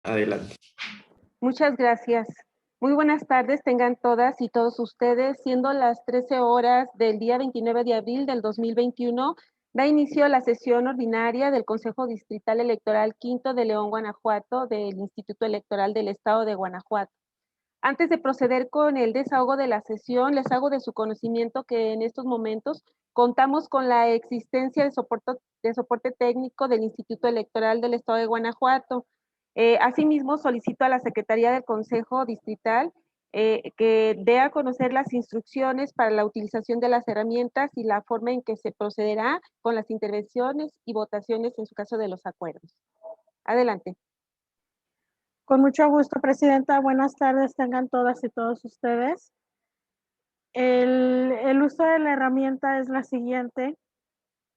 Adelante. Muchas gracias. Muy buenas tardes tengan todas y todos ustedes, siendo las 13 horas del día 29 de abril del 2021, da inicio a la sesión ordinaria del Consejo Distrital Electoral Quinto de León, Guanajuato, del Instituto Electoral del Estado de Guanajuato. Antes de proceder con el desahogo de la sesión, les hago de su conocimiento que en estos momentos contamos con la existencia de soporte técnico del Instituto Electoral del Estado de Guanajuato. Asimismo, solicito a la Secretaría del Consejo Distrital que dé a conocer las instrucciones para la utilización de las herramientas y la forma en que se procederá con las intervenciones y votaciones en su caso de los acuerdos. Adelante. Con mucho gusto, Presidenta. Buenas tardes tengan todas y todos ustedes. El uso de la herramienta es la siguiente.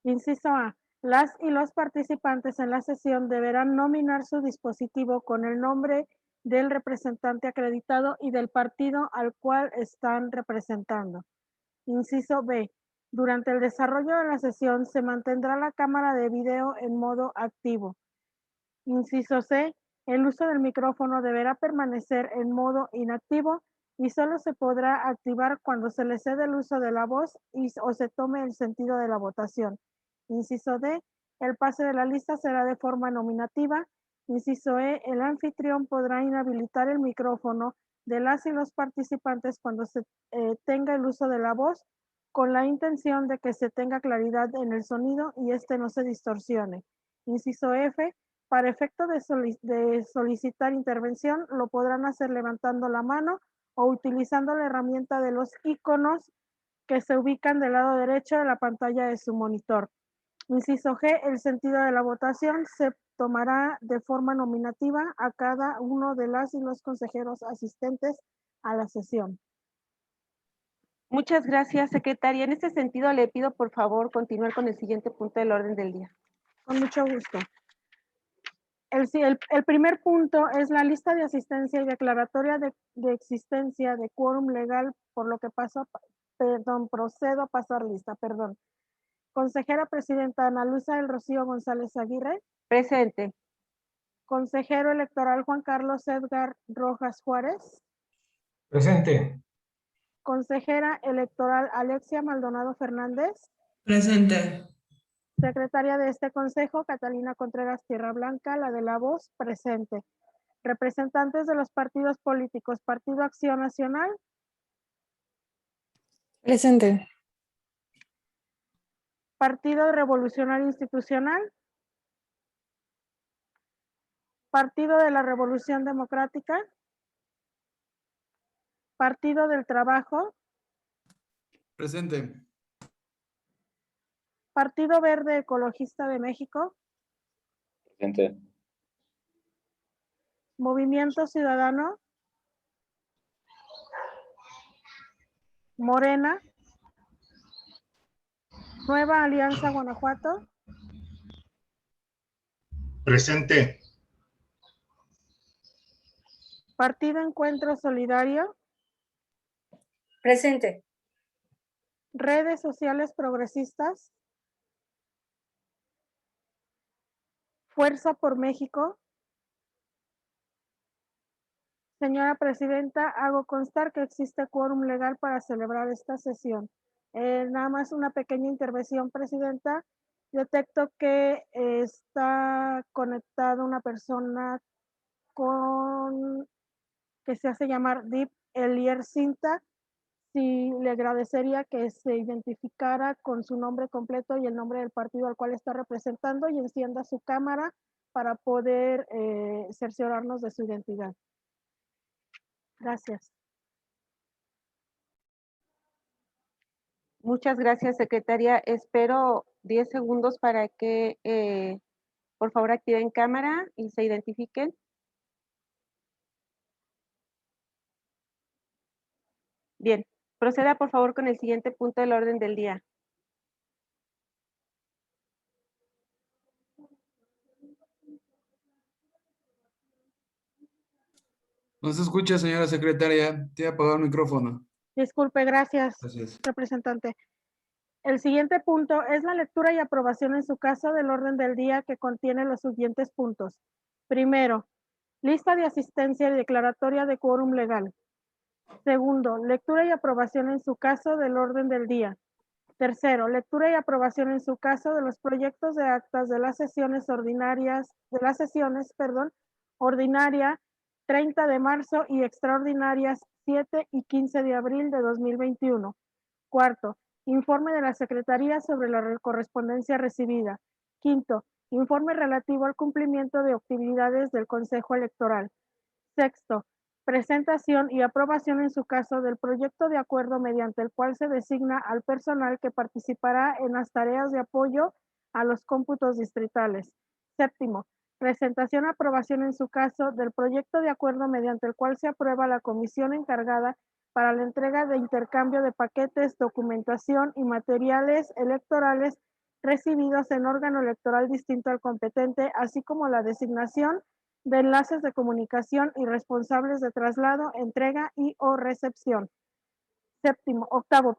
Inciso A. Las y los participantes en la sesión deberán nominar su dispositivo con el nombre del representante acreditado y del partido al cual están representando. Inciso B. Durante el desarrollo de la sesión se mantendrá la cámara de video en modo activo. Inciso C. El uso del micrófono deberá permanecer en modo inactivo y solo se podrá activar cuando se le cede el uso de la voz o se tome el sentido de la votación. Inciso D. El pase de la lista será de forma nominativa. Inciso E. El anfitrión podrá inhabilitar el micrófono de las y los participantes cuando se tenga el uso de la voz, con la intención de que se tenga claridad en el sonido y este no se distorsione. Inciso F. Para efecto de solicitar intervención, lo podrán hacer levantando la mano o utilizando la herramienta de los iconos que se ubican del lado derecho de la pantalla de su monitor. Inciso G. El sentido de la votación se tomará de forma nominativa a cada uno de las y los consejeros asistentes a la sesión. Muchas gracias, secretaria. En este sentido, le pido por favor continuar con el siguiente punto del orden del día. Con mucho gusto. El primer punto es la lista de asistencia y declaratoria de existencia de quórum legal, por lo que procedo a pasar lista. Consejera presidenta Ana Luisa del Rocío González Aguirre. Presente. Consejero electoral Juan Carlos Edgar Rojas Juárez. Presente. Consejera electoral Alexia Maldonado Fernández. Presente. Secretaria de este consejo, Catalina Contreras Tierra Blanca, la de la voz, presente. Representantes de los partidos políticos, Partido Acción Nacional. Presente. Partido Revolucionario Institucional. Partido de la Revolución Democrática. Partido del Trabajo. Presente. Partido Verde Ecologista de México. Presente. Movimiento Ciudadano. Morena. Nueva Alianza Guanajuato. Presente. Partido Encuentro Solidario. Presente. Redes Sociales Progresistas. Fuerza por México. Señora Presidenta, hago constar que existe quórum legal para celebrar esta sesión. Nada más una pequeña intervención, Presidenta. Detecto que está conectada una persona que se hace llamar Deep Elier Cinta. Sí, le agradecería que se identificara con su nombre completo y el nombre del partido al cual está representando y encienda su cámara para poder cerciorarnos de su identidad. Gracias. Muchas gracias, secretaria. Espero 10 segundos para que, por favor, activen cámara y se identifiquen. Bien, proceda, por favor, con el siguiente punto del orden del día. No se escucha, señora secretaria. Tiene apagado el micrófono. Disculpe, gracias, Gracias. representante. El siguiente punto es la lectura y aprobación en su caso del orden del día que contiene los siguientes puntos. Primero, Lista de asistencia y declaratoria de quórum legal. Segundo, lectura y aprobación en su caso del orden del día. Tercero, lectura y aprobación en su caso de los proyectos de actas de las sesiones ordinaria 30 de marzo y extraordinarias 7 y 15 de abril de 2021. Cuarto, informe de la Secretaría sobre la correspondencia recibida. Quinto, informe relativo al cumplimiento de actividades del Consejo Electoral. Sexto, presentación y aprobación en su caso del proyecto de acuerdo mediante el cual se designa al personal que participará en las tareas de apoyo a los cómputos distritales. Séptimo, presentación y aprobación en su caso del proyecto de acuerdo mediante el cual se aprueba la comisión encargada para la entrega de intercambio de paquetes, documentación y materiales electorales recibidos en órgano electoral distinto al competente, así como la designación de enlaces de comunicación y responsables de traslado, entrega y o recepción. Octavo,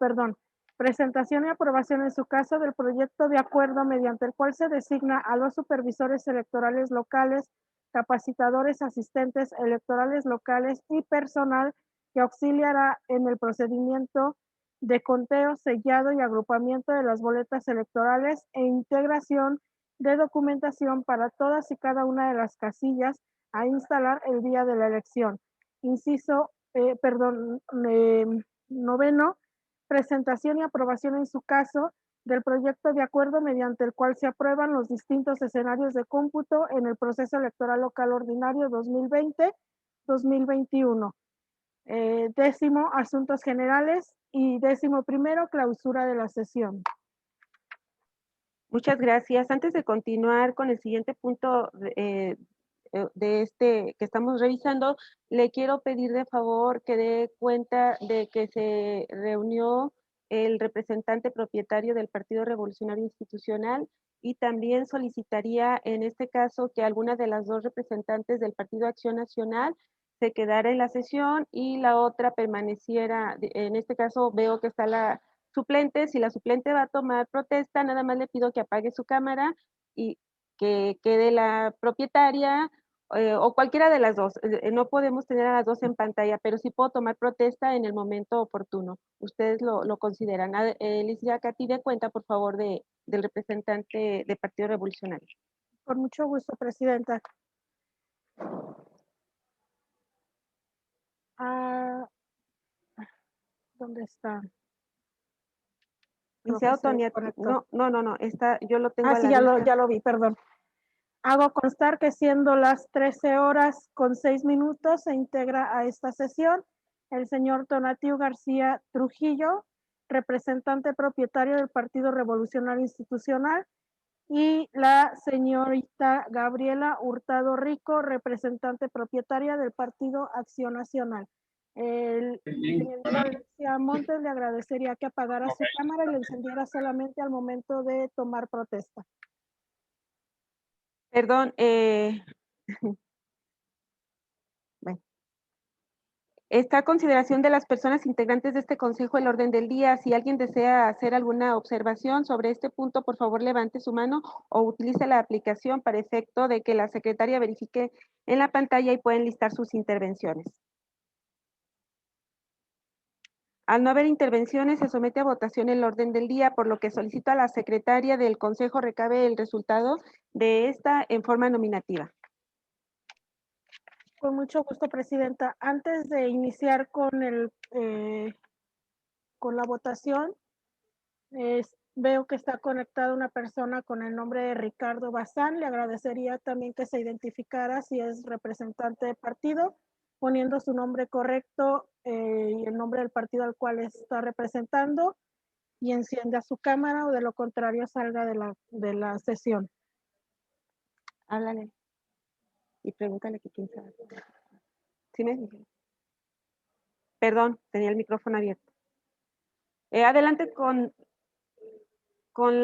presentación y aprobación en su caso del proyecto de acuerdo mediante el cual se designa a los supervisores electorales locales, capacitadores, asistentes electorales locales y personal que auxiliará en el procedimiento de conteo, sellado y agrupamiento de las boletas electorales e integración de documentación para todas y cada una de las casillas a instalar el día de la elección. Noveno, presentación y aprobación en su caso del proyecto de acuerdo mediante el cual se aprueban los distintos escenarios de cómputo en el proceso electoral local ordinario 2020-2021. Décimo, asuntos generales y 11º, clausura de la sesión. Muchas gracias. Antes de continuar con el siguiente punto de este que estamos revisando, le quiero pedir de favor que dé cuenta de que se reunió el representante propietario del Partido Revolucionario Institucional y también solicitaría en este caso que alguna de las dos representantes del Partido Acción Nacional se quedara en la sesión y la otra permaneciera. En este caso veo que está la suplente. Si la suplente va a tomar protesta, nada más le pido que apague su cámara y que quede la propietaria o cualquiera de las dos. No podemos tener a las dos en pantalla, pero sí puedo tomar protesta en el momento oportuno. Ustedes lo consideran. Licenciada Katy, dé cuenta, por favor, del representante del Partido Revolucionario. Con mucho gusto, presidenta. ¿Dónde está? Licenciado Tonia, no, yo lo tengo a sí, la ya lo vi, perdón. Hago constar que siendo las 13:06 se integra a esta sesión el señor Tonatiu García Trujillo, representante propietario del Partido Revolucionario Institucional, y la señorita Gabriela Hurtado Rico, representante propietaria del Partido Acción Nacional. Señorita Alexia Montes, le agradecería que apagara su cámara y la encendiera solamente al momento de tomar protesta. Perdón, bueno. Está a consideración de las personas integrantes de este consejo el orden del día. Si alguien desea hacer alguna observación sobre este punto, por favor levante su mano o utilice la aplicación para efecto de que la secretaria verifique en la pantalla y pueden listar sus intervenciones. Al no haber intervenciones, se somete a votación el orden del día, por lo que solicito a la secretaria del consejo recabe el resultado de esta en forma nominativa. Con mucho gusto, presidenta. Antes de iniciar con la votación, veo que está conectada una persona con el nombre de Ricardo Bazán. Le agradecería también que se identificara si es representante de partido, poniendo su nombre correcto y el nombre del partido al cual está representando, y encienda su cámara, o de lo contrario salga de la sesión. Háblale y pregúntale que quién sabe. ¿Sí me dijeron? Perdón, tenía el micrófono abierto. Adelante con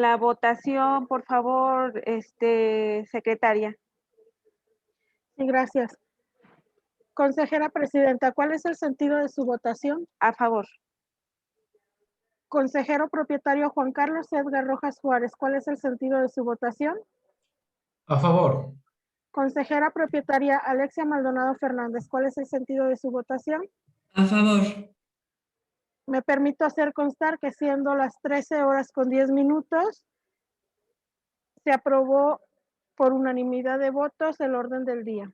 la votación, por favor, secretaria. Sí, gracias. Consejera presidenta, ¿cuál es el sentido de su votación? A favor. Consejero propietario Juan Carlos Edgar Rojas Juárez, ¿cuál es el sentido de su votación? A favor. Consejera propietaria Alexia Maldonado Fernández, ¿cuál es el sentido de su votación? A favor. Me permito hacer constar que siendo las 13:10 se aprobó por unanimidad de votos el orden del día.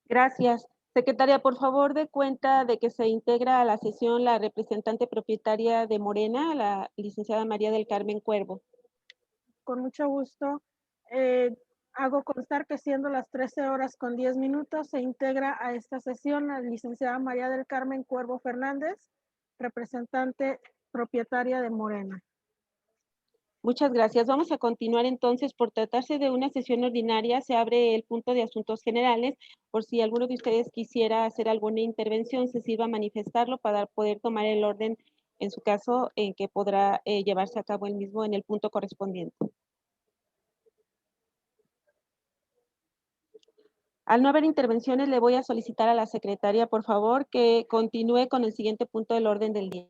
Gracias. Secretaria, por favor, dé cuenta de que se integra a la sesión la representante propietaria de Morena, la licenciada María del Carmen Cuervo. Con mucho gusto. Hago constar que siendo las 13:10 se integra a esta sesión la licenciada María del Carmen Cuervo Fernández, representante propietaria de Morena. Muchas gracias. Vamos a continuar entonces. Por tratarse de una sesión ordinaria, se abre el punto de asuntos generales. Por si alguno de ustedes quisiera hacer alguna intervención, se sirva a manifestarlo para poder tomar el orden, en su caso, en que podrá llevarse a cabo el mismo en el punto correspondiente. Al no haber intervenciones, le voy a solicitar a la secretaria, por favor, que continúe con el siguiente punto del orden del día.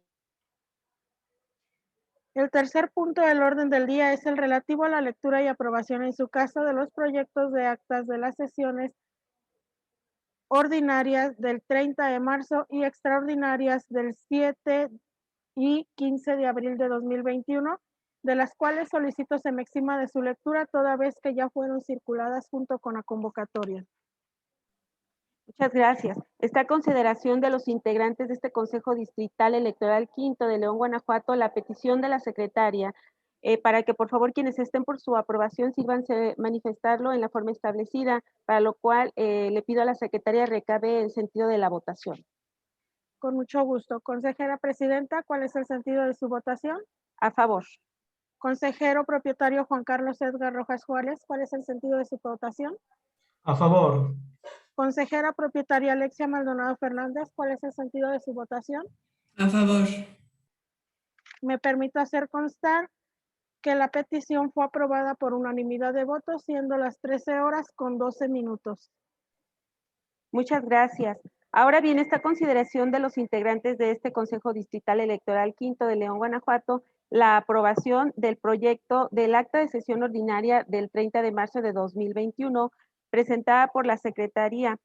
El tercer punto del orden del día es el relativo a la lectura y aprobación en su caso de los proyectos de actas de las sesiones ordinarias del 30 de marzo y extraordinarias del 7 y 15 de abril de 2021, de las cuales solicito se me exima de su lectura toda vez que ya fueron circuladas junto con la convocatoria. Muchas gracias. Está a consideración de los integrantes de este Consejo Distrital Electoral Quinto de León, Guanajuato, la petición de la secretaria para que por favor quienes estén por su aprobación sírvanse manifestarlo en la forma establecida, para lo cual le pido a la secretaria recabe el sentido de la votación. Con mucho gusto. Consejera presidenta, ¿cuál es el sentido de su votación? A favor. Consejero propietario Juan Carlos Edgar Rojas Juárez, ¿cuál es el sentido de su votación? A favor. Consejera propietaria Alexia Maldonado Fernández, ¿cuál es el sentido de su votación? A favor. Me permito hacer constar que la petición fue aprobada por unanimidad de votos, siendo las 13:12. Muchas gracias. Ahora bien, esta consideración de los integrantes de este Consejo Distrital Electoral Quinto de León, Guanajuato, la aprobación del proyecto del acta de sesión ordinaria del 30 de marzo de 2021, presentada por la Secretaría.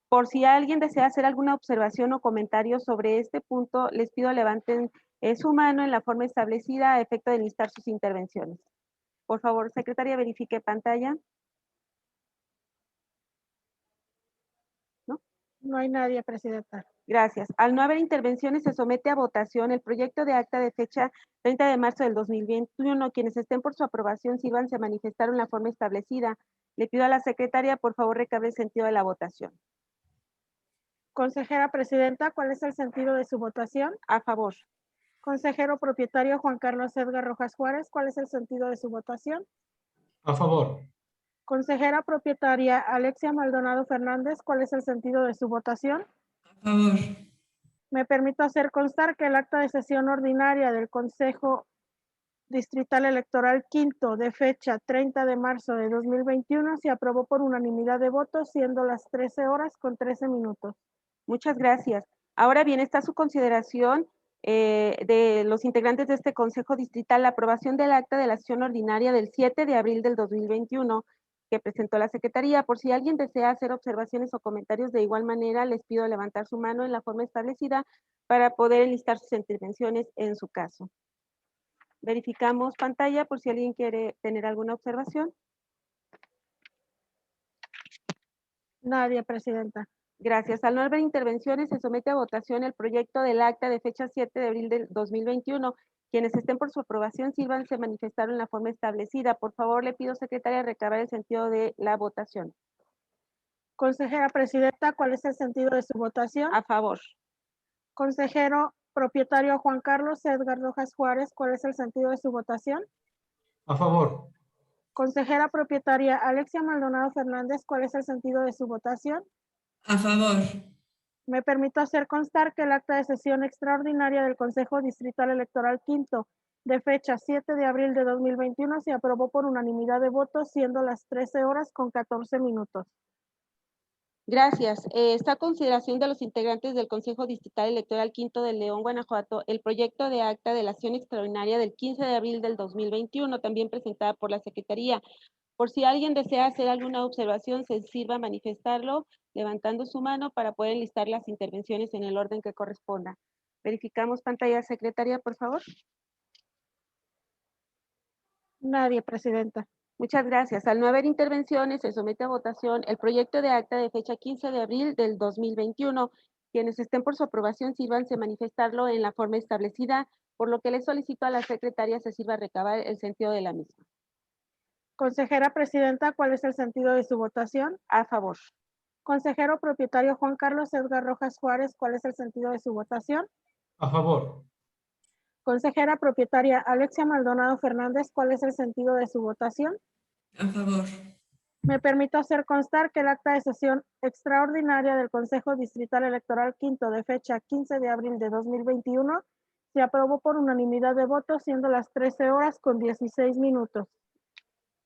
Por si alguien desea hacer alguna observación o comentario sobre este punto, les pido levanten su mano en la forma establecida a efecto de enlistar sus intervenciones. Por favor, secretaria, verifique pantalla. No hay nadie, presidenta. Gracias. Al no haber intervenciones, se somete a votación el proyecto de acta de fecha 30 de marzo del 2021. Quienes estén por su aprobación, sírvanse a manifestar en la forma establecida. Le pido a la secretaria, por favor, recabe el sentido de la votación. Consejera presidenta, ¿cuál es el sentido de su votación? A favor. Consejero propietario Juan Carlos Edgar Rojas Juárez, ¿cuál es el sentido de su votación? A favor. Consejera propietaria Alexia Maldonado Fernández, ¿cuál es el sentido de su votación? A favor. Me permito hacer constar que el acta de sesión ordinaria del Consejo Distrital Electoral Quinto de fecha 30 de marzo de 2021 se aprobó por unanimidad de votos, siendo las 13:13. Muchas gracias. Ahora bien, está a su consideración de los integrantes de este Consejo Distrital la aprobación del acta de la sesión ordinaria del 7 de abril del 2021 que presentó la Secretaría. Por si alguien desea hacer observaciones o comentarios de igual manera, les pido levantar su mano en la forma establecida para poder enlistar sus intervenciones en su caso. Verificamos pantalla por si alguien quiere tener alguna observación. Nadie, presidenta. Gracias. Al no haber intervenciones, se somete a votación el proyecto del acta de fecha 7 de abril del 2021. Quienes estén por su aprobación, sírvanse a manifestar en la forma establecida. Por favor, le pido, secretaria, recabar el sentido de la votación. Consejera presidenta, ¿cuál es el sentido de su votación? A favor. Consejero propietario Juan Carlos Edgar Rojas Juárez, ¿cuál es el sentido de su votación? A favor. Consejera propietaria Alexia Maldonado Fernández, ¿cuál es el sentido de su votación? A favor. Me permito hacer constar que el acta de sesión extraordinaria del Consejo Distrital Electoral Quinto de fecha 7 de abril de 2021 se aprobó por unanimidad de votos, siendo las 13:14. Gracias. Está a consideración de los integrantes del Consejo Distrital Electoral Quinto de León, Guanajuato, el proyecto de acta de la acción extraordinaria del 15 de abril del 2021, también presentada por la Secretaría. Por si alguien desea hacer alguna observación, se sirva manifestarlo levantando su mano para poder listar las intervenciones en el orden que corresponda. Verificamos pantalla, Secretaría, por favor. Nadie, Presidenta. Muchas gracias. Al no haber intervenciones, se somete a votación el proyecto de acta de fecha 15 de abril del 2021. Quienes estén por su aprobación, sírvanse manifestarlo en la forma establecida, por lo que le solicito a la secretaria se sirva recabar el sentido de la misma. Consejera Presidenta, ¿cuál es el sentido de su votación? A favor. Consejero propietario Juan Carlos Edgar Rojas Juárez, ¿cuál es el sentido de su votación? A favor. Consejera propietaria Alexia Maldonado Fernández, ¿cuál es el sentido de su votación? A favor. Me permito hacer constar que el acta de sesión extraordinaria del Consejo Distrital Electoral Quinto de fecha 15 de abril de 2021 se aprobó por unanimidad de votos, siendo las 13 horas con 16 minutos.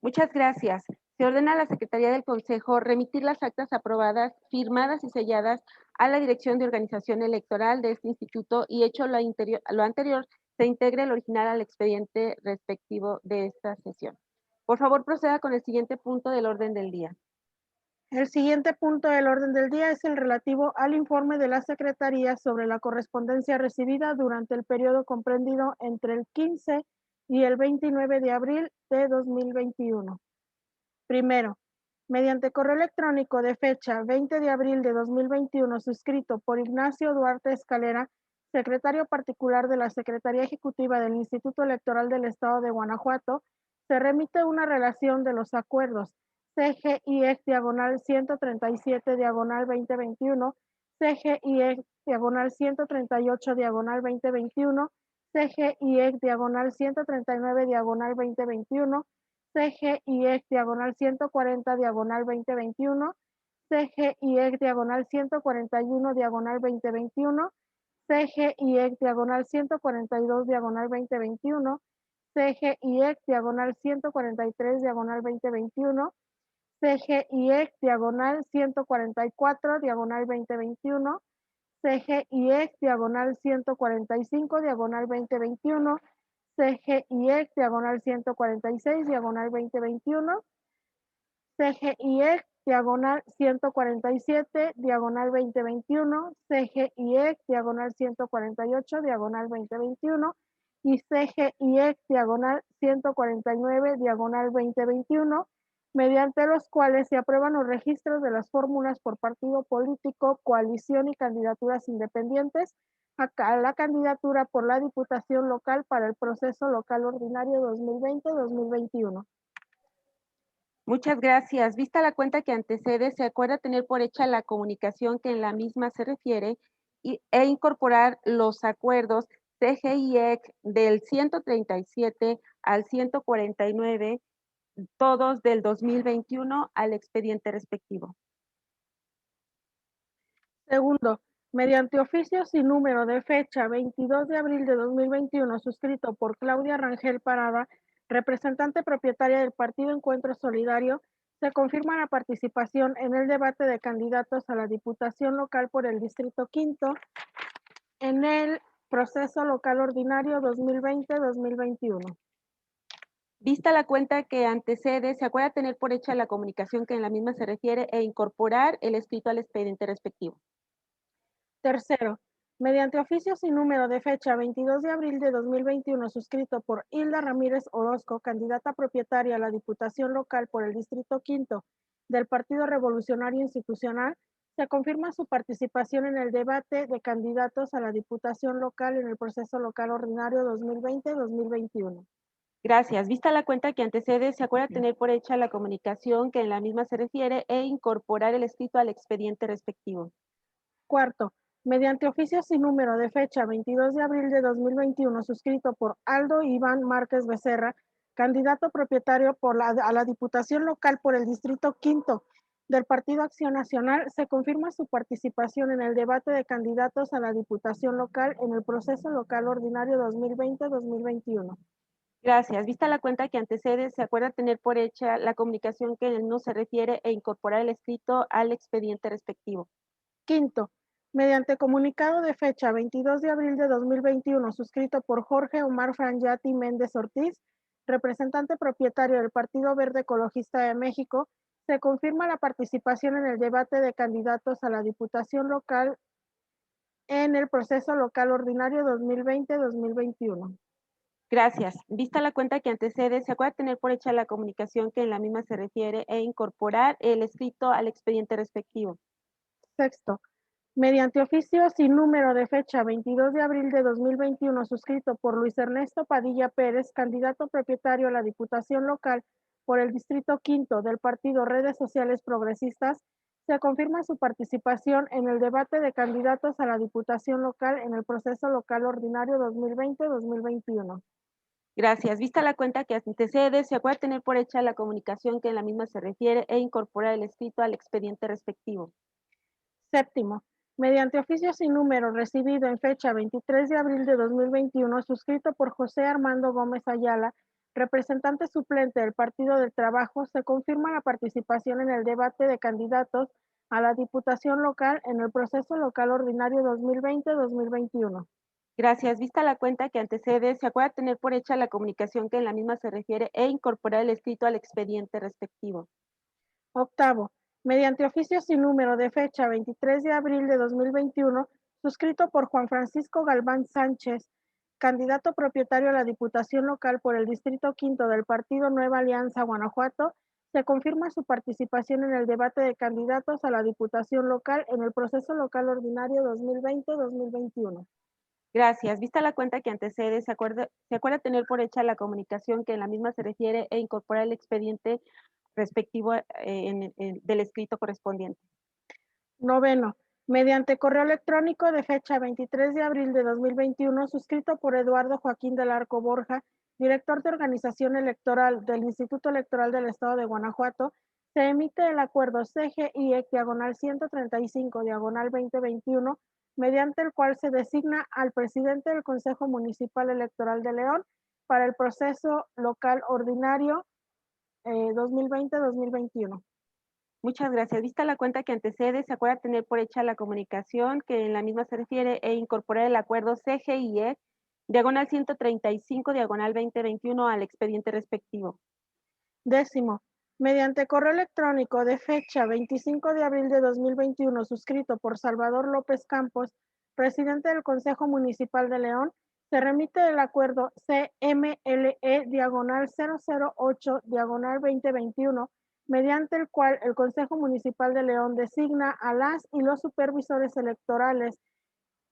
Muchas gracias. Se ordena a la Secretaría del Consejo remitir las actas aprobadas, firmadas y selladas a la Dirección de Organización Electoral de este instituto y hecho lo anterior, se integre el original al expediente respectivo de esta sesión. Por favor, proceda con el siguiente punto del orden del día. El siguiente punto del orden del día es el relativo al informe de la Secretaría sobre la correspondencia recibida durante el periodo comprendido entre el 15 y el 29 de abril de 2021. Primero, mediante correo electrónico de fecha 20 de abril de 2021 suscrito por Ignacio Duarte Escalera, secretario particular de la Secretaría Ejecutiva del Instituto Electoral del Estado de Guanajuato, se remite una relación de los acuerdos CGIEC/137/2021, CGIEC/138/2021, CGIEC/139/2021, CGIEC/140/2021, CGIEC/141/2021, CGIEC/142/2021, CGIEC/143/2021, CGIEC/144/2021, CGIEC/145/2021, CGIEC/146/2021, CGIEC/147/2021, CGIEC/148/2021 y CGIEC/149/2021, mediante los cuales se aprueban los registros de las fórmulas por partido político, coalición y candidaturas independientes a la candidatura por la Diputación Local para el proceso local ordinario 2020-2021. Muchas gracias. Vista la cuenta que antecede, se acuerda tener por hecha la comunicación que en la misma se refiere e incorporar los acuerdos CGIEC del 137 al 149, todos del 2021 al expediente respectivo. Segundo, mediante oficio sin número de fecha 22 de abril de 2021, suscrito por Claudia Rangel Parada, representante propietaria del Partido Encuentro Solidario, se confirma la participación en el debate de candidatos a la Diputación Local por el Distrito Quinto en el proceso local ordinario 2020-2021. Vista la cuenta que antecede, se acuerda tener por hecha la comunicación que en la misma se refiere e incorporar el escrito al expediente respectivo. Tercero, mediante oficio sin número de fecha 22 de abril de 2021, suscrito por Hilda Ramírez Orozco, candidata propietaria a la Diputación Local por el Distrito Quinto del Partido Revolucionario Institucional, se confirma su participación en el debate de candidatos a la Diputación Local en el proceso local ordinario 2020-2021. Gracias. Vista la cuenta que antecede, se acuerda tener por hecha la comunicación que en la misma se refiere e incorporar el escrito al expediente respectivo. Cuarto, mediante oficio sin número de fecha 22 de abril de 2021, suscrito por Aldo Iván Márquez Becerra, candidato propietario a la Diputación Local por el Distrito Quinto del Partido Acción Nacional, se confirma su participación en el debate de candidatos a la Diputación Local en el proceso local ordinario 2020-2021. Gracias. Vista la cuenta que antecede, se acuerda tener por hecha la comunicación que en el mismo se refiere e incorporar el escrito al expediente respectivo. Quinto, mediante comunicado de fecha 22 de abril de 2021, suscrito por Jorge Omar Franyati Méndez Ortiz, representante propietario del Partido Verde Ecologista de México, se confirma la participación en el debate de candidatos a la Diputación Local en el proceso local ordinario 2020-2021. Gracias. Vista la cuenta que antecede, se acuerda tener por hecha la comunicación que en la misma se refiere e incorporar el escrito al expediente respectivo. Sexto, mediante oficio sin número de fecha 22 de abril de 2021, suscrito por Luis Ernesto Padilla Pérez, candidato propietario a la Diputación Local por el Distrito Quinto del Partido Redes Sociales Progresistas, se confirma su participación en el debate de candidatos a la Diputación Local en el proceso local ordinario 2020-2021. Gracias. Vista la cuenta que antecede, se acuerda tener por hecha la comunicación que en la misma se refiere e incorporar el escrito al expediente respectivo. Séptimo, mediante oficio sin número recibido en fecha 23 de abril de 2021, suscrito por José Armando Gómez Ayala, representante suplente del Partido del Trabajo, se confirma la participación en el debate de candidatos a la Diputación Local en el proceso local ordinario 2020-2021. Gracias. Vista la cuenta que antecede, se acuerda tener por hecha la comunicación que en la misma se refiere e incorporar el escrito al expediente respectivo. Octavo, mediante oficio sin número de fecha 23 de abril de 2021, suscrito por Juan Francisco Galván Sánchez, candidato propietario a la Diputación Local por el Distrito Quinto del Partido Nueva Alianza Guanajuato, se confirma su participación en el debate de candidatos a la Diputación Local en el proceso local ordinario 2020-2021. Gracias. Vista la cuenta que antecede, se acuerda tener por hecha la comunicación que en la misma se refiere e incorporar el expediente respectivo del escrito correspondiente. Noveno, mediante correo electrónico de fecha 23 de abril de 2021, suscrito por Eduardo Joaquín del Arco Borja, director de organización electoral del Instituto Electoral del Estado de Guanajuato, se emite el acuerdo CGIEC-135-2021, mediante el cual se designa al presidente del Consejo Municipal Electoral de León para el proceso local ordinario 2020-2021. Muchas gracias. Vista la cuenta que antecede, se acuerda tener por hecha la comunicación que en la misma se refiere e incorporar el acuerdo CGIE, diagonal 135, diagonal 2021 al expediente respectivo. Décimo, mediante correo electrónico de fecha 25 de abril de 2021, suscrito por Salvador López Campos, presidente del Consejo Municipal de León, se remite el acuerdo CMLE diagonal 008 diagonal 2021, mediante el cual el Consejo Municipal de León designa a las y los supervisores electorales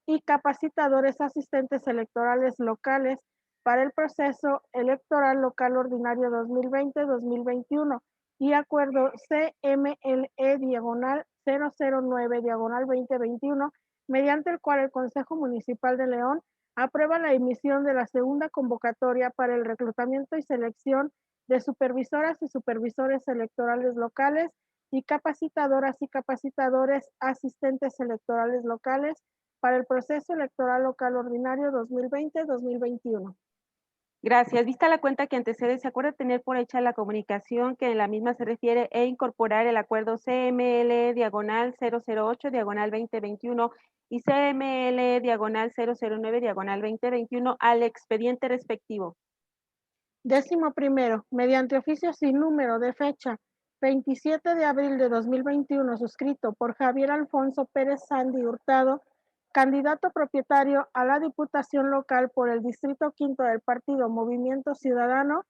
y capacitadores asistentes electorales locales para el proceso electoral local ordinario 2020-2021 y acuerdo CMLE diagonal 009 diagonal 2021, mediante el cual el Consejo Municipal de León aprueba la emisión de la segunda convocatoria para el reclutamiento y selección de supervisoras y supervisores electorales locales y capacitadoras y capacitadores asistentes electorales locales para el proceso electoral local ordinario 2020-2021. Gracias. Vista la cuenta que antecede, se acuerda tener por hecha la comunicación que en la misma se refiere e incorporar el acuerdo CML diagonal 008 diagonal 2021 y CML diagonal 009 diagonal 2021 al expediente respectivo. Décimo primero, mediante oficio sin número de fecha 27 de abril de 2021, suscrito por Javier Alfonso Pérez Sandy Hurtado, candidato propietario a la Diputación Local por el Distrito Quinto del Partido Movimiento Ciudadano,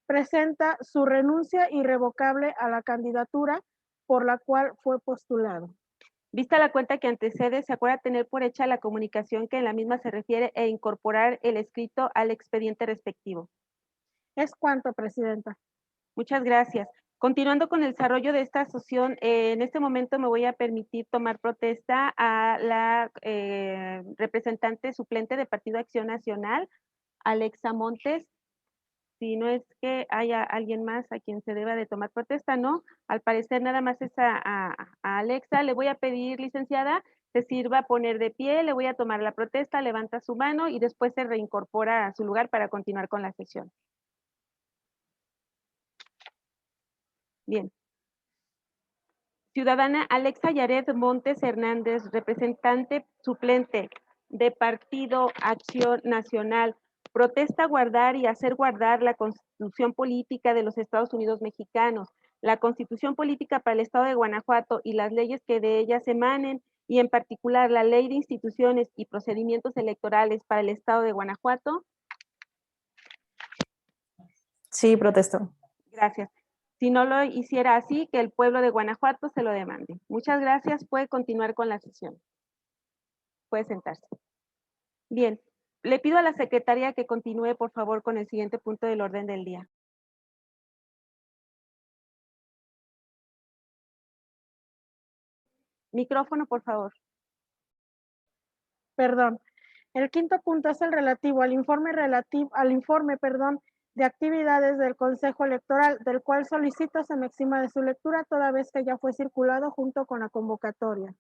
presenta su renuncia irrevocable a la candidatura por la cual fue postulado. Vista la cuenta que antecede, se acuerda tener por hecha la comunicación que en la misma se refiere e incorporar el escrito al expediente respectivo. Es cuanto, Presidenta. Muchas gracias. Continuando con el desarrollo de esta sesión, en este momento me voy a permitir tomar protesta a la representante suplente del Partido Acción Nacional, Alexa Montes. Si no es que haya alguien más a quien se deba de tomar protesta, ¿no? Al parecer nada más es a Alexa. Le voy a pedir, licenciada, se sirva a poner de pie, le voy a tomar la protesta, levanta su mano y después se reincorpora a su lugar para continuar con la sesión. Bien. Ciudadana Alexa Yaret Montes Hernández, representante suplente de Partido Acción Nacional, protesta guardar y hacer guardar la Constitución Política de los Estados Unidos Mexicanos, la Constitución Política para el Estado de Guanajuato y las leyes que de ellas emanen, y en particular la Ley de Instituciones y Procedimientos Electorales para el Estado de Guanajuato. Sí, protesto. Gracias. Si no lo hiciera así, que el pueblo de Guanajuato se lo demande. Muchas gracias. Puede continuar con la sesión. Puede sentarse. Bien. Le pido a la secretaria que continúe, por favor, con el siguiente punto del orden del día. Micrófono, por favor. Perdón. El quinto punto es el relativo al informe de actividades del Consejo Electoral, del cual solicito se me exima de su lectura toda vez que ya fue circulado junto con la convocatoria.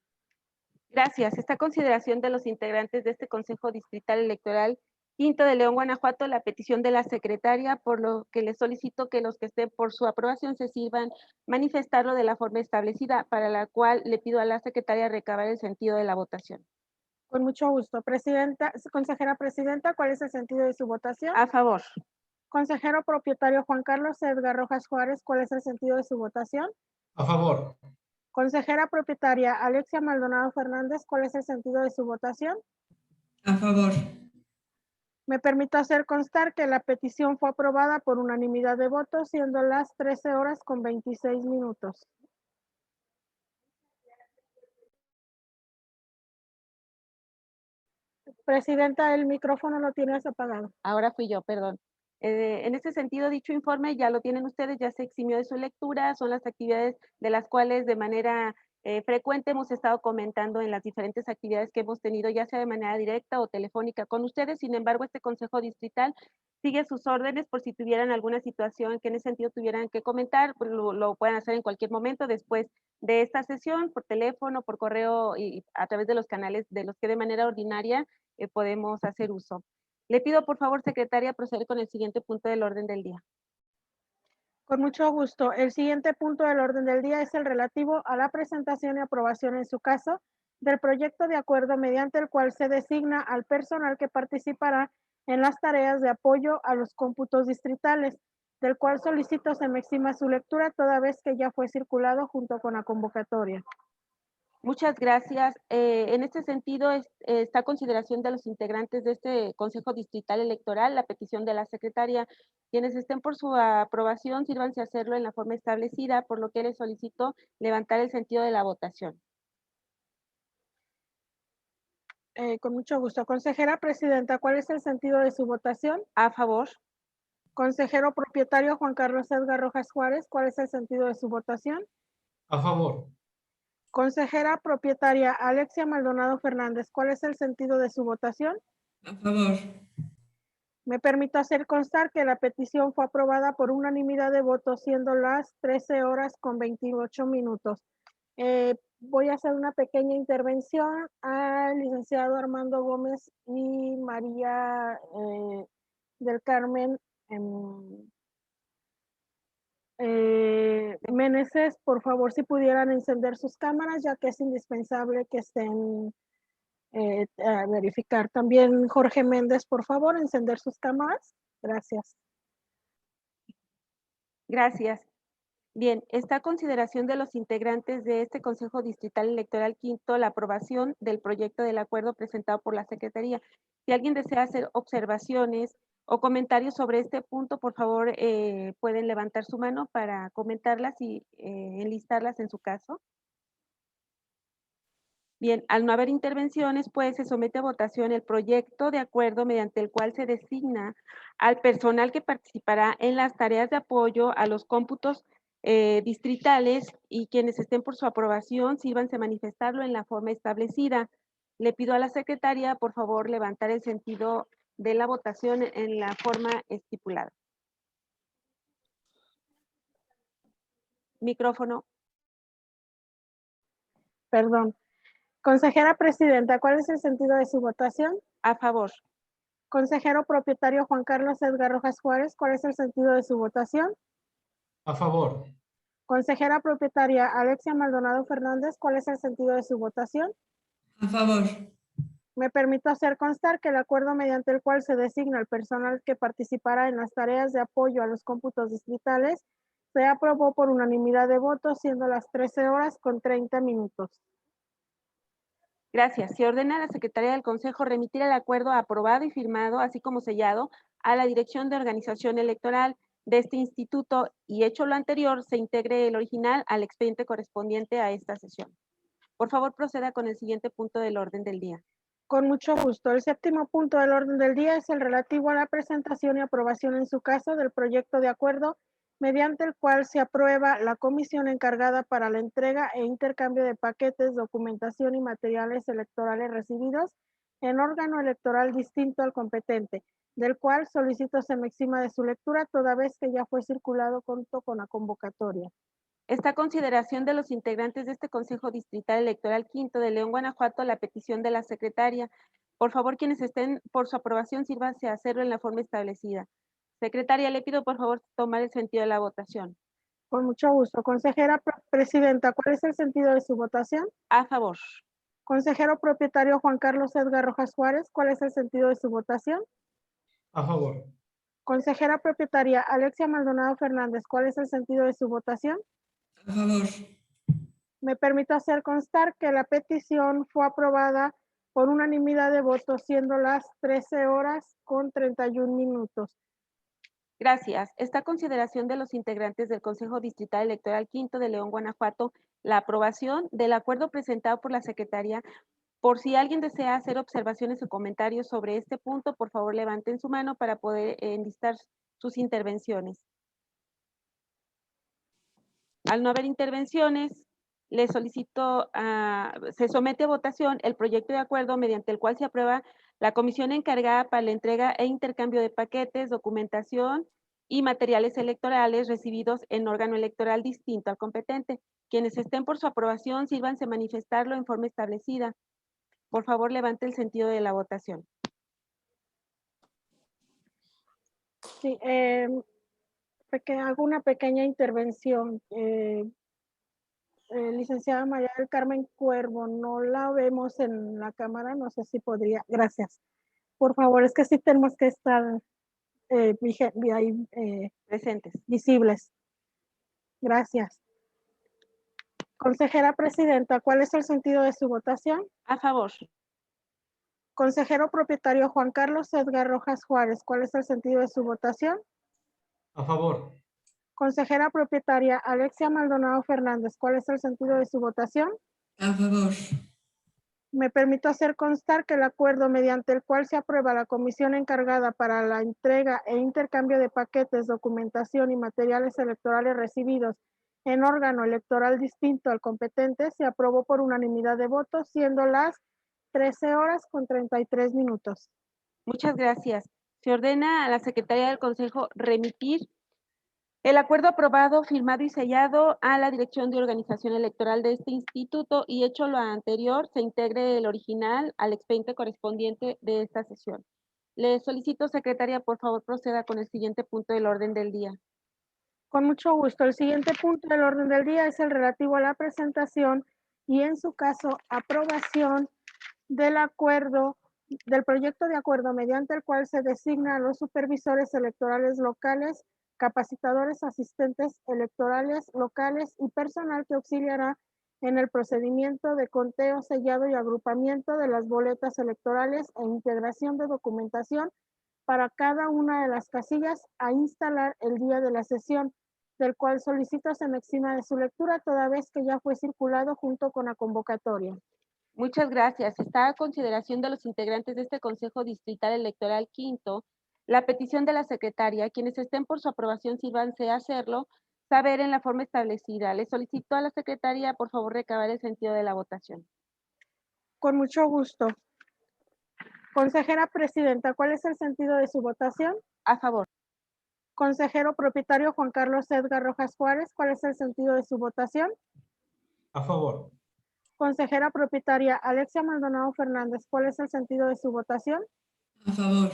Gracias. Esta consideración de los integrantes de este Consejo Distrital Electoral Quinto de León, Guanajuato, la petición de la secretaria, por lo que les solicito que los que estén por su aprobación se sirvan manifestarlo de la forma establecida, para la cual le pido a la secretaria recabar el sentido de la votación. Con mucho gusto. Consejera presidenta, ¿cuál es el sentido de su votación? A favor. Consejero propietario Juan Carlos Edgar Rojas Juárez, ¿cuál es el sentido de su votación? A favor. Consejera propietaria Alexia Maldonado Fernández, ¿cuál es el sentido de su votación? A favor. Me permito hacer constar que la petición fue aprobada por unanimidad de votos, siendo las 13:26. Presidenta, el micrófono lo tienes apagado. Ahora fui yo, perdón. En este sentido, dicho informe ya lo tienen ustedes, ya se eximió de su lectura, son las actividades de las cuales de manera frecuente hemos estado comentando en las diferentes actividades que hemos tenido, ya sea de manera directa o telefónica con ustedes. Sin embargo, este Consejo Distrital sigue sus órdenes por si tuvieran alguna situación que en ese sentido tuvieran que comentar, pues lo pueden hacer en cualquier momento después de esta sesión, por teléfono, por correo y a través de los canales de los que de manera ordinaria podemos hacer uso. Le pido, por favor, secretaria, proceder con el siguiente punto del orden del día. Con mucho gusto. El siguiente punto del orden del día es el relativo a la presentación y aprobación en su caso del proyecto de acuerdo mediante el cual se designa al personal que participará en las tareas de apoyo a los cómputos distritales, del cual solicito se me exima su lectura toda vez que ya fue circulado junto con la convocatoria. Muchas gracias. En este sentido, está a consideración de los integrantes de este Consejo Distrital Electoral la petición de la secretaria. Quienes estén por su aprobación, sírvanse a hacerlo en la forma establecida, por lo que les solicito levantar el sentido de la votación. Con mucho gusto. Consejera presidenta, ¿cuál es el sentido de su votación? A favor. Consejero propietario Juan Carlos Edgar Rojas Juárez, ¿cuál es el sentido de su votación? A favor. Consejera propietaria Alexia Maldonado Fernández, ¿cuál es el sentido de su votación? A favor. Me permito hacer constar que la petición fue aprobada por unanimidad de votos, siendo las 13:28. Voy a hacer una pequeña intervención al licenciado Armando Gómez y María del Carmen Meneses, por favor, si pudieran encender sus cámaras, ya que es indispensable que estén a verificar. También Jorge Méndez, por favor, encender sus cámaras. Gracias. Gracias. Bien, está a consideración de los integrantes de este Consejo Distrital Electoral Quinto la aprobación del proyecto del acuerdo presentado por la Secretaría. Si alguien desea hacer observaciones o comentarios sobre este punto, por favor, pueden levantar su mano para comentarlas y enlistarlas en su caso. Bien, al no haber intervenciones, pues se somete a votación el proyecto de acuerdo mediante el cual se designa al personal que participará en las tareas de apoyo a los cómputos distritales, y quienes estén por su aprobación, sírvanse a manifestarlo en la forma establecida. Le pido a la secretaria, por favor, levantar el sentido de la votación en la forma estipulada. Micrófono. Perdón. Consejera presidenta, ¿cuál es el sentido de su votación? A favor. Consejero propietario Juan Carlos Edgar Rojas Juárez, ¿cuál es el sentido de su votación? A favor. Consejera propietaria Alexia Maldonado Fernández, ¿cuál es el sentido de su votación? A favor. Me permito hacer constar que el acuerdo mediante el cual se designa el personal que participará en las tareas de apoyo a los cómputos distritales se aprobó por unanimidad de votos, siendo las 13 horas con 30 minutos. Gracias. Se ordena a la Secretaría del Consejo remitir el acuerdo aprobado y firmado, así como sellado, a la Dirección de Organización Electoral de este instituto y, hecho lo anterior, se integre el original al expediente correspondiente a esta sesión. Por favor, proceda con el siguiente punto del orden del día. Con mucho gusto. El séptimo punto del orden del día es el relativo a la presentación y aprobación en su caso del proyecto de acuerdo mediante el cual se aprueba la comisión encargada para la entrega e intercambio de paquetes, documentación y materiales electorales recibidos en órgano electoral distinto al competente, del cual solicito se me exima de su lectura toda vez que ya fue circulado junto con la convocatoria. Está a consideración de los integrantes de este Consejo Distrital Electoral Quinto de León, Guanajuato, la petición de la secretaria. Por favor, quienes estén por su aprobación, sírvanse a hacerlo en la forma establecida. Secretaria, le pido por favor tomar el sentido de la votación. Con mucho gusto. Consejera presidenta, ¿cuál es el sentido de su votación? A favor. Consejero propietario Juan Carlos Edgar Rojas Juárez, ¿cuál es el sentido de su votación? A favor. Consejera propietaria Alexia Maldonado Fernández, ¿cuál es el sentido de su votación? A favor. Me permito hacer constar que la petición fue aprobada por unanimidad de votos, siendo las 13 horas con 31 minutos. Gracias. Está a consideración de los integrantes del Consejo Distrital Electoral Quinto de León, Guanajuato, la aprobación del acuerdo presentado por la Secretaría. Por si alguien desea hacer observaciones o comentarios sobre este punto, por favor levanten su mano para poder enlistar sus intervenciones. Al no haber intervenciones, le solicito, se somete a votación el proyecto de acuerdo mediante el cual se aprueba la comisión encargada para la entrega e intercambio de paquetes, documentación y materiales electorales recibidos en órgano electoral distinto al competente. Quienes estén por su aprobación, sírvanse a manifestarlo en forma establecida. Por favor, levante el sentido de la votación. Sí, hago una pequeña intervención. Licenciada María del Carmen Cuervo, no la vemos en la cámara, no sé si podría, gracias. Por favor, es que sí tenemos que estar Presentes. visibles. Gracias. Consejera presidenta, ¿cuál es el sentido de su votación? A favor. Consejero propietario Juan Carlos Edgar Rojas Juárez, ¿cuál es el sentido de su votación? A favor. Consejera propietaria Alexia Maldonado Fernández, ¿cuál es el sentido de su votación? A favor. Me permito hacer constar que el acuerdo mediante el cual se aprueba la comisión encargada para la entrega e intercambio de paquetes, documentación y materiales electorales recibidos en órgano electoral distinto al competente se aprobó por unanimidad de votos, siendo las 13 horas con 33 minutos. Muchas gracias. Se ordena a la Secretaría del Consejo remitir el acuerdo aprobado, firmado y sellado a la Dirección de Organización Electoral de este instituto y, hecho lo anterior, se integre el original al expediente correspondiente de esta sesión. Le solicito, secretaria, por favor, proceda con el siguiente punto del orden del día. Con mucho gusto. El siguiente punto del orden del día es el relativo a la presentación y, en su caso, aprobación del acuerdo, del proyecto de acuerdo mediante el cual se designa a los supervisores electorales locales, capacitadores asistentes electorales locales y personal que auxiliará en el procedimiento de conteo, sellado y agrupamiento de las boletas electorales e integración de documentación para cada una de las casillas a instalar el día de la sesión, del cual solicito se me exima de su lectura toda vez que ya fue circulado junto con la convocatoria. Muchas gracias. Está a consideración de los integrantes de este Consejo Distrital Electoral Quinto la petición de la secretaria. Quienes estén por su aprobación, sírvanse a hacerlo saber en la forma establecida. Le solicito a la secretaria, por favor, recabar el sentido de la votación. Con mucho gusto. Consejera presidenta, ¿cuál es el sentido de su votación? A favor. Consejero propietario Juan Carlos Edgar Rojas Juárez, ¿cuál es el sentido de su votación? A favor. Consejera propietaria Alexia Maldonado Fernández, ¿cuál es el sentido de su votación? A favor.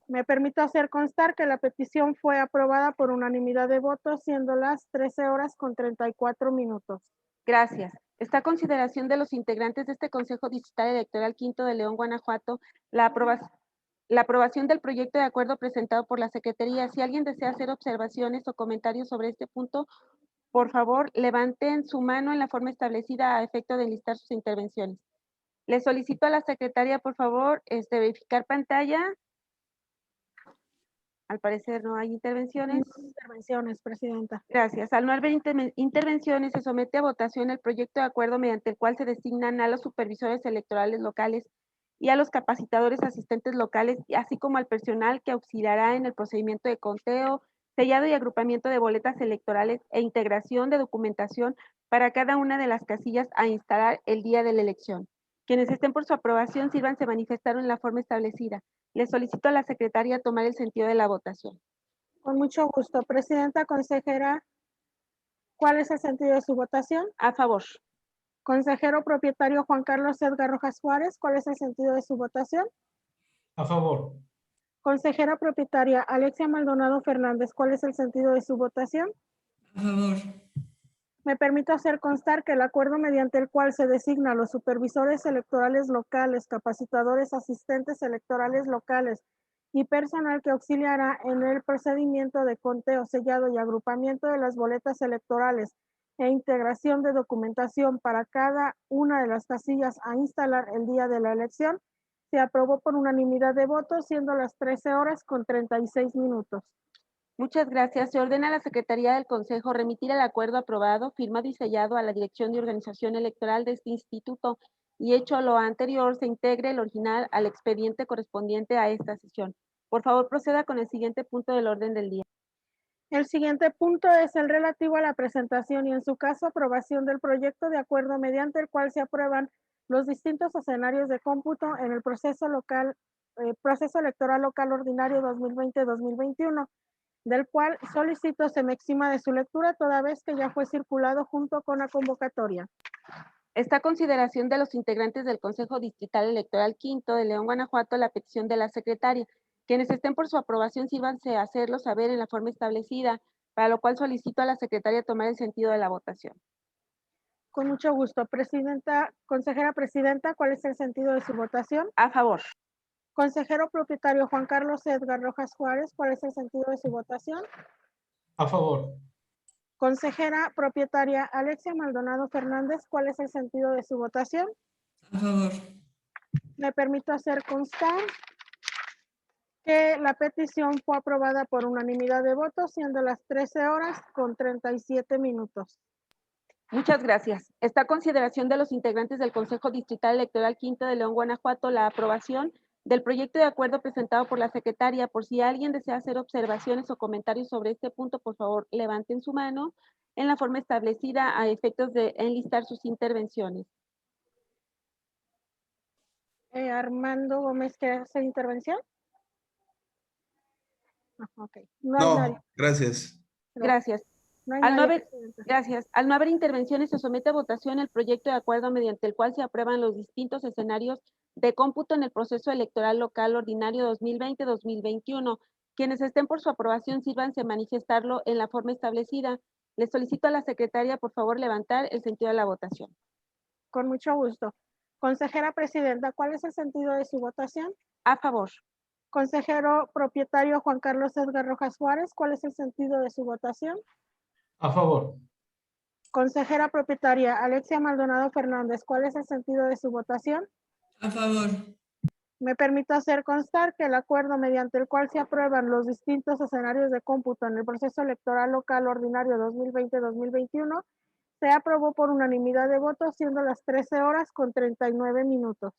Me permito hacer constar que la petición fue aprobada por unanimidad de votos, siendo las 13 horas con 34 minutos. Gracias. Está a consideración de los integrantes de este Consejo Distrital Electoral Quinto de León, Guanajuato, la aprobación del proyecto de acuerdo presentado por la Secretaría. Si alguien desea hacer observaciones o comentarios sobre este punto, por favor, levanten su mano en la forma establecida a efecto de enlistar sus intervenciones. Le solicito a la Secretaria, por favor, verificar pantalla. Al parecer no hay intervenciones. No hay intervenciones, Presidenta. Gracias. Al no haber intervenciones, se somete a votación el proyecto de acuerdo mediante el cual se designan a los supervisores electorales locales y a los capacitadores asistentes locales, así como al personal que auxiliará en el procedimiento de conteo, sellado y agrupamiento de boletas electorales e integración de documentación para cada una de las casillas a instalar el día de la elección. Quienes estén por su aprobación, sírvanse manifestaron en la forma establecida. Le solicito a la Secretaria tomar el sentido de la votación. Con mucho gusto. Presidenta, consejera, ¿cuál es el sentido de su votación? A favor. Consejero propietario Juan Carlos Edgar Rojas Juárez, ¿cuál es el sentido de su votación? A favor. Consejera propietaria Alexia Maldonado Fernández, ¿cuál es el sentido de su votación? A favor. Me permito hacer constar que el acuerdo mediante el cual se designa a los supervisores electorales locales, capacitadores asistentes electorales locales y personal que auxiliará en el procedimiento de conteo, sellado y agrupamiento de las boletas electorales e integración de documentación para cada una de las casillas a instalar el día de la elección, se aprobó por unanimidad de votos, siendo las 13 horas con 36 minutos. Muchas gracias. Se ordena a la Secretaría del Consejo remitir el acuerdo aprobado, firmado y sellado a la Dirección de Organización Electoral de este instituto y hecho lo anterior, se integre el original al expediente correspondiente a esta sesión. Por favor, proceda con el siguiente punto del orden del día. El siguiente punto es el relativo a la presentación y, en su caso, aprobación del proyecto de acuerdo mediante el cual se aprueban los distintos escenarios de cómputo en el proceso electoral local ordinario 2020-2021, del cual solicito se me exima de su lectura toda vez que ya fue circulado junto con la convocatoria. Está a consideración de los integrantes del Consejo Distrital Electoral Quinto de León, Guanajuato, la petición de la Secretaria. Quienes estén por su aprobación, sírvanse a hacerlo saber en la forma establecida, para lo cual solicito a la Secretaria tomar el sentido de la votación. Con mucho gusto. Consejera Presidenta, ¿cuál es el sentido de su votación? A favor. Consejero propietario Juan Carlos Edgar Rojas Juárez, ¿cuál es el sentido de su votación? A favor. Consejera propietaria Alexia Maldonado Fernández, ¿cuál es el sentido de su votación? A favor. Me permito hacer constar que la petición fue aprobada por unanimidad de votos, siendo las 13 horas con 37 minutos. Muchas gracias. Está a consideración de los integrantes del Consejo Distrital Electoral Quinto de León, Guanajuato, la aprobación del proyecto de acuerdo presentado por la Secretaria. Por si alguien desea hacer observaciones o comentarios sobre este punto, por favor, levanten su mano en la forma establecida a efectos de enlistar sus intervenciones. Armando Gómez, ¿quiere hacer intervención? Ok. No hay nadie. No, gracias. Gracias. No hay Al no nadie, haber, Presidenta. gracias. Al no haber intervenciones, se somete a votación el proyecto de acuerdo mediante el cual se aprueban los distintos escenarios de cómputo en el proceso electoral local ordinario 2020-2021. Quienes estén por su aprobación, sírvanse a manifestarlo en la forma establecida. Les solicito a la Secretaria, por favor, levantar el sentido de la votación. Con mucho gusto. Consejera Presidenta, ¿cuál es el sentido de su votación? A favor. Consejero propietario Juan Carlos Edgar Rojas Juárez, ¿cuál es el sentido de su votación? A favor. Consejera propietaria Alexia Maldonado Fernández, ¿cuál es el sentido de su votación? A favor. Me permito hacer constar que el acuerdo mediante el cual se aprueban los distintos escenarios de cómputo en el proceso electoral local ordinario 2020-2021 se aprobó por unanimidad de votos, siendo las 13 horas con 39 minutos.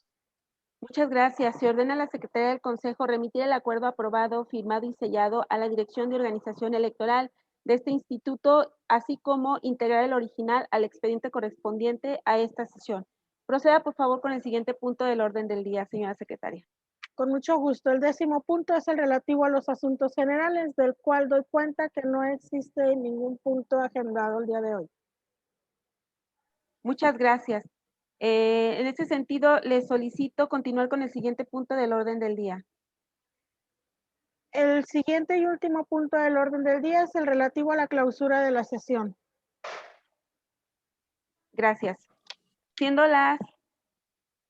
Muchas gracias. Se ordena a la Secretaría del Consejo remitir el acuerdo aprobado, firmado y sellado a la Dirección de Organización Electoral de este instituto, así como integrar el original al expediente correspondiente a esta sesión. Proceda, por favor, con el siguiente punto del orden del día, señora Secretaria. Con mucho gusto. El 10º punto es el relativo a los asuntos generales, del cual doy cuenta que no existe ningún punto agendado el día de hoy. Muchas gracias. En ese sentido, les solicito continuar con el siguiente punto del orden del día. El siguiente y último punto del orden del día es el relativo a la clausura de la sesión. Gracias. Siendo las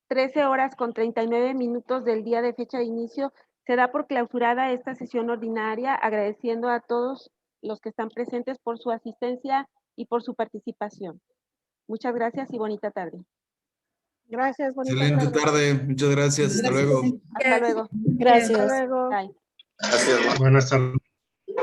13 horas con 39 minutos del día de fecha de inicio, se da por clausurada esta sesión ordinaria, agradeciendo a todos los que están presentes por su asistencia y por su participación. Muchas gracias y bonita tarde. Gracias, bonita Excelente tarde. tarde. Muchas gracias. Hasta luego. Hasta luego. Gracias. Hasta luego. Bye. Gracias. Buenas tardes.